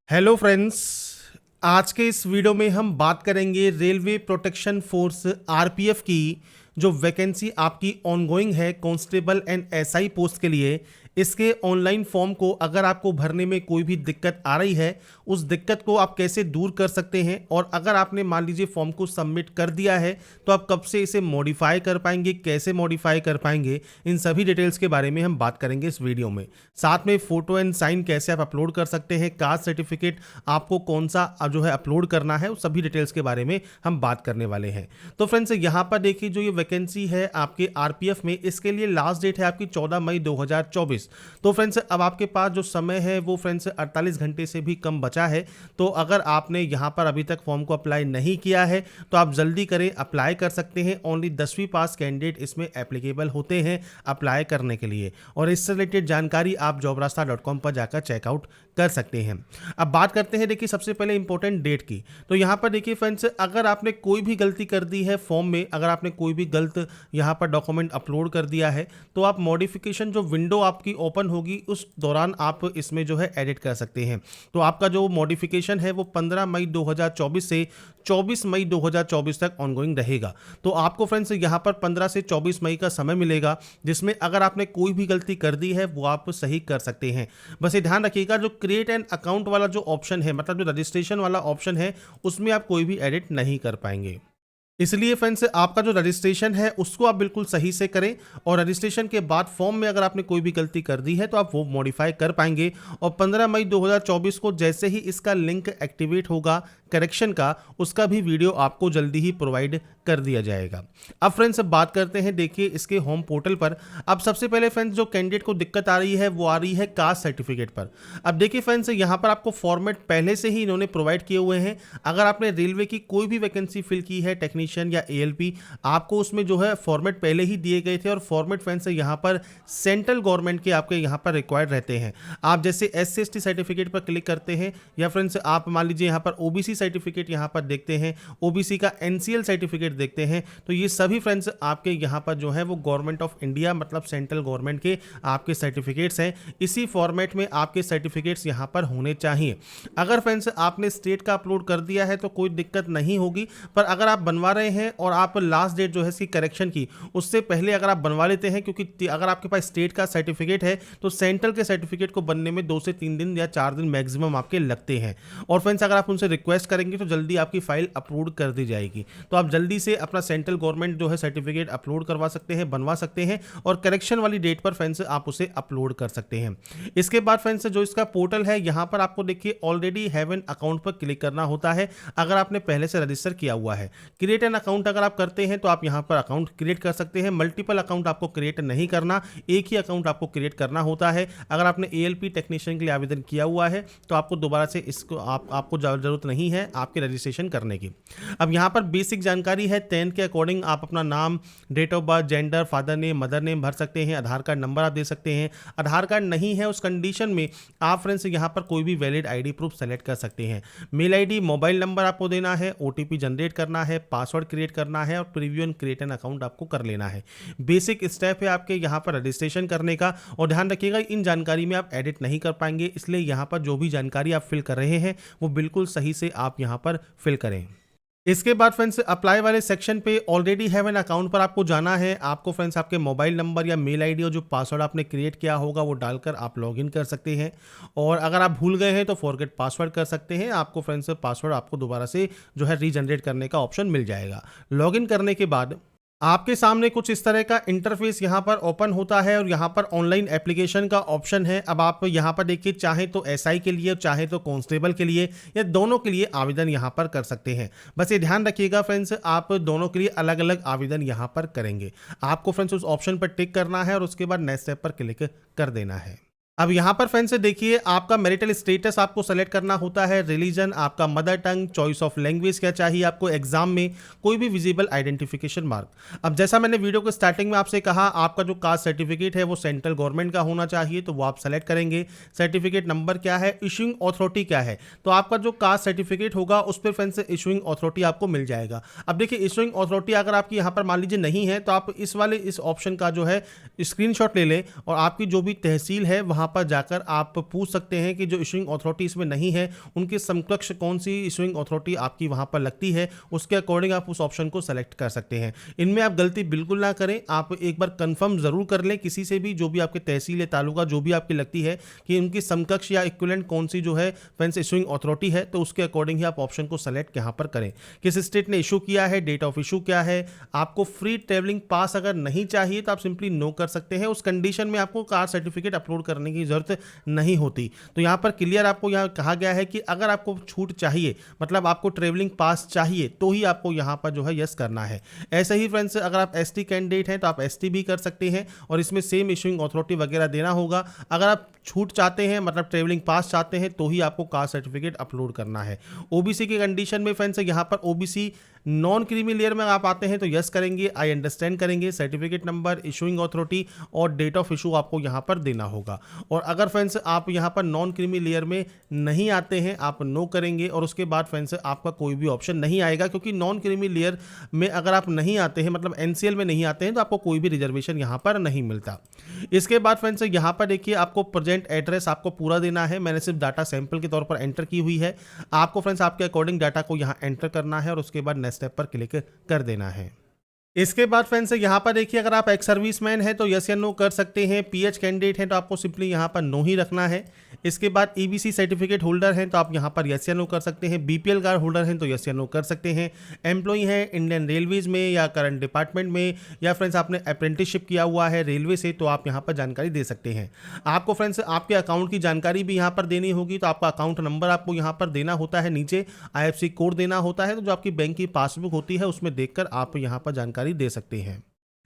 Hello friends. आज के इस वीडियो में हम बात करेंगे रेलवे प्रोटेक्शन फोर्स आरपीएफ की जो वैकेंसी आपकी ऑनगोइंग है कांस्टेबल एंड एसआई पोस्ट के लिए। इसके ऑनलाइन फॉर्म को अगर आपको भरने में कोई भी दिक्कत आ रही है, उस दिक्कत को आप कैसे दूर कर सकते हैं, और अगर आपने मान लीजिए फॉर्म को सबमिट कर दिया है तो आप कब से इसे मॉडिफाई कर पाएंगे, कैसे मॉडिफाई कर पाएंगे, इन सभी डिटेल्स के बारे में हम बात करेंगे इस वीडियो में। साथ में फोटो एंड साइन कैसे आप अपलोड कर सकते हैं, कास्ट सर्टिफिकेट आपको कौन सा जो है अपलोड करना है, उस सभी डिटेल्स के बारे में हम बात करने वाले हैं। तो फ्रेंड्स यहाँ पर देखिए जो ये वैकेंसी है आपके आरपीएफ में, इसके लिए लास्ट डेट है आपकी 14 मई 2024। तो फ्रेंड्स अब आपके पास जो समय है वो फ्रेंड्स 48 घंटे से भी कम बचा है। तो अगर आपने यहाँ पर अभी तक फॉर्म को अप्लाई नहीं किया है तो आप जल्दी करें, अप्लाई कर सकते हैं। ओनली 10वीं पास कैंडिडेट इसमें एप्लीकेबल होते हैं अप्लाई करने के लिए, और इससे रिलेटेड जानकारी आप jobrasta.com पर जाकर चेकआउट कर सकते हैं। अब बात करते हैं देखिए सबसे पहले इंपॉर्टेंट डेट की। तो यहाँ पर देखिए फ्रेंड्स, अगर आपने कोई भी गलती कर दी है फॉर्म में, अगर आपने कोई भी गलत यहाँ पर डॉक्यूमेंट अपलोड कर दिया है, तो आप मॉडिफिकेशन जो विंडो आपकी ओपन होगी उस दौरान आप इसमें जो है एडिट कर सकते हैं। तो आपका जो मॉडिफिकेशन है वो 15 मई 2024 से 24 मई 2024 तक ऑनगोइंग रहेगा। तो आपको फ्रेंड्स यहाँ पर 15 से 24 मई का समय मिलेगा, जिसमें अगर आपने कोई भी गलती कर दी है वो आप सही कर सकते हैं। बस ये ध्यान रखिएगा जो क्रिएट एन अकाउंट वाला जो ऑप्शन है, मतलब जो रजिस्ट्रेशन वाला ऑप्शन है, उसमें आप कोई भी एडिट नहीं कर पाएंगे। इसलिए फ्रेंड्स आपका जो रजिस्ट्रेशन है उसको आप बिल्कुल सही से करें, और रजिस्ट्रेशन के बाद फॉर्म में अगर आपने कोई भी गलती कर दी है तो आप वो मॉडिफाई कर पाएंगे। और 15 मई 2024 को जैसे ही इसका लिंक एक्टिवेट होगा करेक्शन का, उसका भी वीडियो आपको जल्दी ही प्रोवाइड कर दिया जाएगा। अब फ्रेंड्स बात करते हैं देखिए इसके होम पोर्टल पर। अब सबसे पहले फ्रेंड्स जो कैंडिडेट को दिक्कत आ रही है वो आ रही है कास्ट सर्टिफिकेट पर। अब देखिए फ्रेंड्स यहाँ पर आपको फॉर्मेट पहले से ही इन्होंने प्रोवाइड किए हुए हैं। अगर आपने रेलवे की कोई भी वैकेंसी फिल की है, टेक्नीशियन या एएलपी, आपको उसमें जो है फॉर्मेट पहले ही दिए गए थे, और फॉर्मेट फ्रेंड्स यहाँ पर सेंट्रल गवर्नमेंट के आपके यहाँ पर रिक्वायर्ड रहते हैं। आप जैसे SC/ST सर्टिफिकेट पर क्लिक करते हैं, या फ्रेंड्स आप मान लीजिए यहाँ पर ओबीसी सर्टिफिकेट यहाँ पर देखते हैं, ओबीसी का एनसीएल सर्टिफिकेट देखते हैं, तो ये सभी फ्रेंड्स आपके यहाँ पर जो है वो गवर्नमेंट ऑफ इंडिया मतलब सेंट्रल गवर्नमेंट के आपके सर्टिफिकेट्स हैं। इसी फॉर्मेट में आपके सर्टिफिकेट्स यहाँ पर होने चाहिए। अगर फ्रेंड्स आपने स्टेट का अपलोड कर दिया है तो कोई दिक्कत नहीं होगी, पर अगर आप बनवा रहे हैं और आप लास्ट डेट जो है इसकी करेक्शन की उससे पहले अगर आप बनवा लेते हैं, क्योंकि अगर आपके पास स्टेट का सर्टिफिकेट है तो सेंट्रल के सर्टिफिकेट को बनने में 2 से 3 दिन या 4 दिन मैक्सिमम आपके लगते हैं। और फ्रेंड्स अगर आप उनसे रिक्वेस्ट करेंगे तो जल्दी आपकी फाइल अप्रूव कर दी जाएगी। तो आप जल्दी से अपना सेंट्रल गवर्नमेंट जो है सर्टिफिकेट अपलोड करवा सकते हैं, बनवा सकते हैं, और करेक्शन वाली डेट पर फ्रेंड्स आप उसे अपलोड कर सकते हैं। इसके बाद फ्रेंड्स जो इसका पोर्टल है, यहाँ पर आपको देखिए ऑलरेडी हैव एन अकाउंट पर क्लिक करना होता है अगर आपने पहले से रजिस्टर किया हुआ है। क्रिएट एन अकाउंट अगर आप करते हैं तो आप यहाँ पर अकाउंट क्रिएट कर सकते हैं। मल्टीपल अकाउंट आपको क्रिएट नहीं करना, एक ही अकाउंट आपको क्रिएट करना होता है। अगर आपने एएलपी टेक्नीशियन के लिए आवेदन किया हुआ है तो आपको दोबारा से इसको आपको जरूरत नहीं है आपके रजिस्ट्रेशन करने की। अब यहाँ पर बेसिक जानकारी है 10 के अकॉर्डिंग आप अपना नाम, date of birth, gender, father name, mother name भर सकते हैं। आधार कार्ड नंबर आप दे सकते हैं। आधार कार्ड नहीं है उस कंडीशन में आप फ्रेंड्स यहाँ पर कोई भी वैलिड आईडी प्रूफ सेलेक्ट कर सकते हैं। मेल आईडी, मोबाइल नंबर आपको देना है, ओटीपी जनरेट करना है, पासवर्ड क्रिएट करना है, और preview and create an account आपको कर लेना है। बेसिक स्टेप है आपके यहाँ पर रजिस्ट्रेशन करने का। और ध्यान रखिएगा इन जानकारी में आप एडिट नहीं कर पाएंगे, इसलिए यहाँ पर जो भी जानकारी आप फिल कर रहे हैं वो बिल्कुल सही से आप यहाँ पर फिल करें। इसके बाद फ्रेंड्स अप्लाई वाले सेक्शन पे ऑलरेडी हैव एन अकाउंट पर आपको जाना है। आपको फ्रेंड्स आपके मोबाइल नंबर या मेल आईडी और जो पासवर्ड आपने क्रिएट किया होगा वो डालकर आप लॉगिन कर सकते हैं। और अगर आप भूल गए हैं तो फॉरगेट पासवर्ड कर सकते हैं। आपको फ्रेंड्स पासवर्ड आपको दोबारा से जो है रीजनरेट करने का ऑप्शन मिल जाएगा। लॉगिन करने के बाद आपके सामने कुछ इस तरह का इंटरफेस यहाँ पर ओपन होता है, और यहाँ पर ऑनलाइन एप्लीकेशन का ऑप्शन है। अब आप यहाँ पर देखिए चाहे तो एसआई के लिए, चाहे तो कांस्टेबल के लिए, या दोनों के लिए आवेदन यहाँ पर कर सकते हैं। बस ये ध्यान रखिएगा फ्रेंड्स आप दोनों के लिए अलग अलग आवेदन यहाँ पर करेंगे। आपको फ्रेंड्स उस ऑप्शन पर टिक करना है और उसके बाद नेक्स्ट स्टेप पर क्लिक कर देना है। अब यहाँ पर फ्रेंड्स देखिए आपका मैरिटल स्टेटस आपको सेलेक्ट करना होता है, रिलीजन, आपका mother tongue, choice of language क्या चाहिए आपको, एग्जाम में कोई भी विजिबल आइडेंटिफिकेशन मार्क। अब जैसा मैंने वीडियो के स्टार्टिंग में आपसे कहा, आपका जो कास्ट सर्टिफिकेट है वो सेंट्रल गवर्नमेंट का होना चाहिए, तो वो आप सेलेक्ट करेंगे। सर्टिफिकेट नंबर क्या है, इशूइंग अथॉरिटी क्या है, तो आपका जो कास्ट सर्टिफिकेट होगा उस पर फ्रेंड्स इशूइंग अथॉरिटी आपको मिल जाएगा। अब देखिए इशूइंग अथॉरिटी अगर आपकी यहाँ पर मान लीजिए नहीं है तो आप इस ऑप्शन का जो है स्क्रीनशॉट ले लें, और आपकी जो भी तहसील है वहाँ वहाँ पर जाकर आप पूछ सकते हैं कि जो इशूइंग अथॉरिटी इसमें नहीं है उनके समकक्ष कौन सी इशूइंग अथॉरिटी आपकी वहाँ पर लगती है, उसके अकॉर्डिंग आप उस ऑप्शन को सेलेक्ट कर सकते हैं। इनमें आप गलती बिल्कुल ना करें, आप एक बार कंफर्म जरूर कर लें किसी से भी, जो भी आपके तहसील या तालुका जो भी आपकी लगती है कि उनकी समकक्ष या इक्विवेलेंट कौन सी जो है फ्रेंड्स इशूइंग अथॉरिटी है, तो उसके अकॉर्डिंग ही आप ऑप्शन को सेलेक्ट यहाँ पर करें। किस स्टेट ने इशू किया है, डेट ऑफ इशू क्या है, आपको फ्री ट्रेवलिंग पास अगर नहीं चाहिए तो आप सिंपली नो कर सकते हैं। उस कंडीशन में आपको कार सर्टिफिकेट अपलोड करने की जरूरत नहीं होती। तो यहाँ पर क्लियर आपको यहाँ कहा गया है कि अगर आपको छूट चाहिए, मतलब आपको ट्रेवलिंग पास चाहिए, तो ही आपको यहाँ पर जो है यस करना है। ऐसे ही फ्रेंड्स अगर आप एसटी कैंडिडेट हैं तो आप एसटी भी कर सकते हैं और इसमें सेम इशूइंग अथॉरिटी वगैरह देना होगा। अगर आप छूट चाहते हैं, मतलब ट्रेवलिंग पास चाहते हैं, तो ही आपको कास्ट सर्टिफिकेट अपलोड करना है। ओबीसी के कंडीशन में फ्रेंड्स यहाँ पर ओबीसी नॉन क्रीमी लेयर में आप आते हैं तो यस करेंगे, आई अंडरस्टैंड करेंगे, सर्टिफिकेट नंबर, इशूइंग अथॉरिटी और डेट ऑफ इशू आपको यहाँ पर देना होगा। और अगर फ्रेंड्स आप यहाँ पर नॉन क्रीमी लेयर में नहीं आते हैं, आप नो करेंगे और उसके बाद फ्रेंड्स आपका कोई भी ऑप्शन नहीं आएगा, क्योंकि नॉन क्रीमी लेयर में अगर आप नहीं आते हैं, मतलब एनसीएल में नहीं आते हैं, तो आपको कोई भी रिजर्वेशन यहाँ पर नहीं मिलता। इसके बाद फ्रेंड्स यहाँ पर देखिए आपको प्रेजेंट एड्रेस आपको पूरा देना है। मैंने सिर्फ डाटा सैंपल के तौर पर एंटर की हुई है, आपको फ्रेंड्स आपके अकॉर्डिंग डाटा को यहाँ एंटर करना है और उसके बाद नेक्स्ट स्टेप पर क्लिक कर देना है। इसके बाद फ्रेंड्स यहाँ पर देखिए अगर आप एक्स सर्विसमैन है तो यस या नो कर सकते हैं, पीएच कैंडिडेट हैं तो आपको सिंपली यहाँ पर नो ही रखना है। इसके बाद ईबीसी सर्टिफिकेट होल्डर हैं तो आप यहाँ पर यस या नो कर सकते हैं, बीपीएल कार्ड होल्डर हैं तो यस या नो कर सकते हैं, एम्प्लॉई हैं इंडियन रेलवेज में या करंट डिपार्टमेंट में, या फ्रेंड्स आपने अप्रेंटिसशिप किया हुआ है रेलवे से, तो आप यहाँ पर जानकारी दे सकते हैं। आपको फ्रेंड्स आपके अकाउंट की जानकारी भी यहाँ पर देनी होगी, तो आपका अकाउंट नंबर आपको यहाँ पर देना होता है, नीचे IFSC कोड देना होता है, तो जो आपकी बैंक की पासबुक होती है उसमें देखकर आप यहाँ पर जानकारी दे सकते हैं।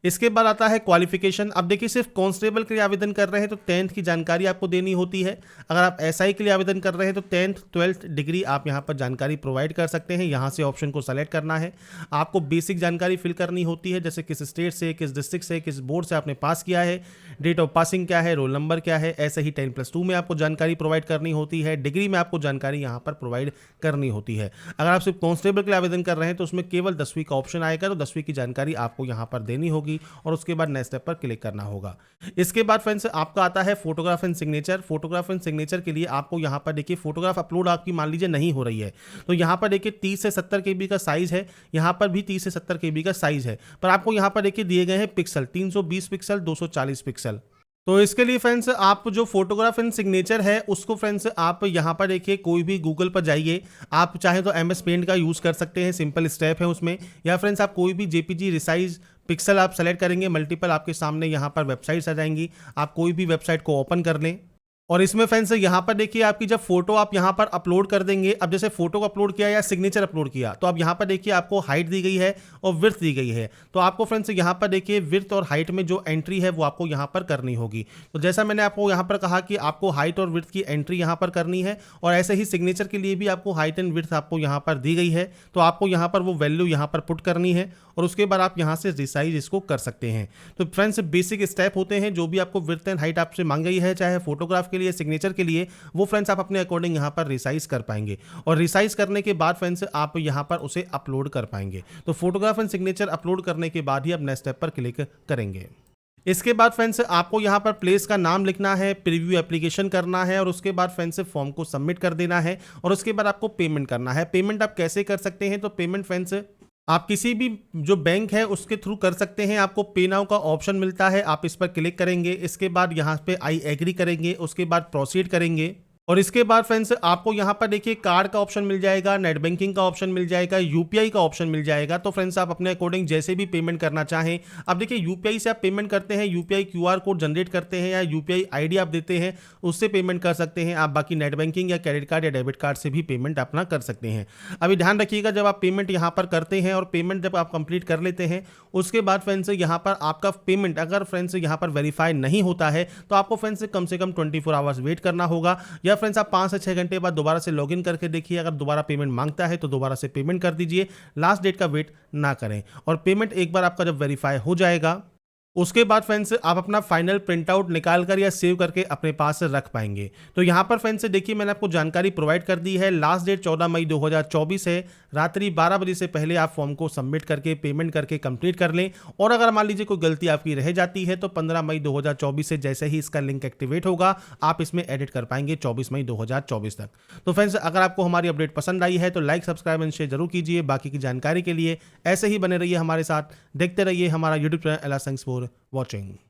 इसके बाद आता है क्वालिफिकेशन। अब देखिए सिर्फ कांस्टेबल के लिए आवेदन कर रहे हैं तो 10th की जानकारी आपको देनी होती है। अगर आप एसआई के लिए आवेदन कर रहे हैं तो 10th 12th डिग्री आप यहां पर जानकारी प्रोवाइड कर सकते हैं। यहां से ऑप्शन को सेलेक्ट करना है। आपको बेसिक जानकारी फिल करनी होती है, जैसे किस स्टेट से, किस डिस्ट्रिक्ट से, किस बोर्ड से आपने पास किया है, डेट ऑफ पासिंग क्या है, रोल नंबर क्या है। ऐसे ही 10+2 में आपको जानकारी प्रोवाइड करनी होती है, डिग्री में आपको जानकारी यहाँ पर प्रोवाइड करनी होती है। अगर आप सिर्फ कांस्टेबल के लिए आवेदन कर रहे हैं तो उसमें केवल 10वीं का ऑप्शन आएगा, तो 10वीं की जानकारी आपको यहाँ पर देनी होगी और उसके बाद नेक्स्ट स्टेप पर क्लिक करना होगा। इसके बाद फ्रेंड्स आपका आता है photograph and signature. Photograph and signature के लिए आपको यहाँ पर देखिए फोटोग्राफ अपलोड आपकी मान लीजिए नहीं हो रही है, तो यहाँ पर देखिए 30 से 70 KB का साइज है, यहाँ पर भी 30 से 70 KB का साइज है, पर आपको यहाँ पर देखिए दिए गए हैं पिक्सल 320 पिक्सल 240 पिक्सल। तो इसके लिए फ्रेंड्स आप जो फोटोग्राफ एंड सिग्नेचर है उसको फ्रेंड्स आप यहाँ पर देखिए कोई भी गूगल पर जाइए, आप चाहे तो MS पेंट का यूज़ कर सकते हैं, सिंपल स्टेप है उसमें, या फ्रेंड्स आप कोई भी JPG रिसाइज पिक्सल आप सेलेक्ट करेंगे, मल्टीपल आपके सामने यहाँ पर वेबसाइट्स आ जाएंगी, आप कोई भी वेबसाइट को ओपन कर लें। और इसमें फ्रेंड्स यहाँ पर देखिए आपकी जब फोटो आप यहाँ पर अपलोड कर देंगे, अब जैसे फोटो को अपलोड किया या सिग्नेचर अपलोड किया, तो अब यहाँ पर देखिए आपको हाइट दी गई है और विड्थ दी गई है, तो आपको फ्रेंड्स यहाँ पर देखिए विड्थ और हाइट में जो एंट्री है वो आपको यहाँ पर करनी होगी। तो जैसा मैंने आपको यहाँ पर कहा कि आपको हाइट और विड्थ की एंट्री यहाँ पर करनी है, और ऐसे ही सिग्नेचर के लिए भी आपको हाइट एंड विड्थ आपको यहाँ पर दी गई है, तो आपको यहाँ पर वो वैल्यू यहाँ पर पुट करनी है और उसके बाद आप यहाँ से रिसाइज इसको कर सकते हैं। तो फ्रेंड्स बेसिक स्टेप होते हैं, जो भी आपको विड्थ एंड हाइट आपसे मांग गई है, चाहे फोटोग्राफ के लिए, सिग्नेचर के लिए, वो फ्रेंड्स आप अपने अकॉर्डिंग यहाँ पर रिसाइज कर पाएंगे, और रिसाइज करने के बाद फ्रेंड्स आप यहाँ पर उसे अपलोड कर पाएंगे। तो फोटोग्राफ एंड सिग्नेचर अपलोड करने के बाद ही आप नेक्स्ट स्टेप पर क्लिक करेंगे। इसके बाद फ्रेंड्स आपको यहाँ पर प्लेस का नाम लिखना है, प्रीव्यू एप्लीकेशन करना है, और उसके बाद फ्रेंड्स फॉर्म को सबमिट कर देना है, और उसके बाद आपको पेमेंट करना है। पेमेंट आप कैसे कर सकते हैं, तो पेमेंट फ्रेंड्स आप किसी भी जो बैंक है उसके थ्रू कर सकते हैं। आपको पे नाउ का ऑप्शन मिलता है, आप इस पर क्लिक करेंगे, इसके बाद यहाँ पे आई एग्री करेंगे, उसके बाद प्रोसीड करेंगे, और इसके बाद फ्रेंड्स आपको यहाँ पर देखिए कार्ड का ऑप्शन मिल जाएगा, नेट बैंकिंग का ऑप्शन मिल जाएगा, यूपीआई का ऑप्शन मिल जाएगा। तो फ्रेंड्स आप अपने अकॉर्डिंग जैसे भी पेमेंट करना चाहें, अब देखिए यूपीआई से आप पेमेंट करते हैं, यूपीआई QR कोड जनरेट करते हैं या यूपीआई ID आप देते हैं, उससे पेमेंट कर सकते हैं आप। बाकी नेट बैंकिंग या क्रेडिट कार्ड या डेबिट कार्ड से भी पेमेंट अपना कर सकते हैं। अभी ध्यान रखिएगा, जब आप पेमेंट यहाँ पर करते हैं और पेमेंट जब आप कंप्लीट कर लेते हैं, उसके बाद फ्रेंड्स यहाँ पर आपका पेमेंट अगर फ्रेंड्स यहाँ पर वेरीफाई नहीं होता है तो आपको फ्रेंड्स कम से कम 24 आवर्स वेट करना होगा, या फ्रेंड्स आप 5 से 6 घंटे बाद दोबारा से लॉगिन करके देखिए, अगर दोबारा पेमेंट मांगता है तो दोबारा से पेमेंट कर दीजिए, लास्ट डेट का वेट ना करें। और पेमेंट एक बार आपका जब वेरीफाई हो जाएगा उसके बाद फ्रेंड्स आप अपना फाइनल प्रिंट आउट निकाल कर या सेव करके अपने पास रख पाएंगे। तो यहाँ पर फ्रेंड्स देखिए मैंने आपको जानकारी प्रोवाइड कर दी है। लास्ट डेट 14 मई 2024 है। रात्रि 12 बजे से पहले आप फॉर्म को सबमिट करके पेमेंट करके कंप्लीट कर लें। और अगर मान लीजिए कोई गलती आपकी रह जाती है तो 15 मई 2024 से जैसे ही इसका लिंक एक्टिवेट होगा आप इसमें एडिट कर पाएंगे 24 मई 2024 तक। तो फ्रेंड्स अगर आपको हमारी अपडेट पसंद आई है तो लाइक सब्सक्राइब एंड शेयर जरूर कीजिए। बाकी की जानकारी के लिए ऐसे ही बने रहिए हमारे साथ, देखते रहिए हमारा YouTube channel LR Thanks for watching।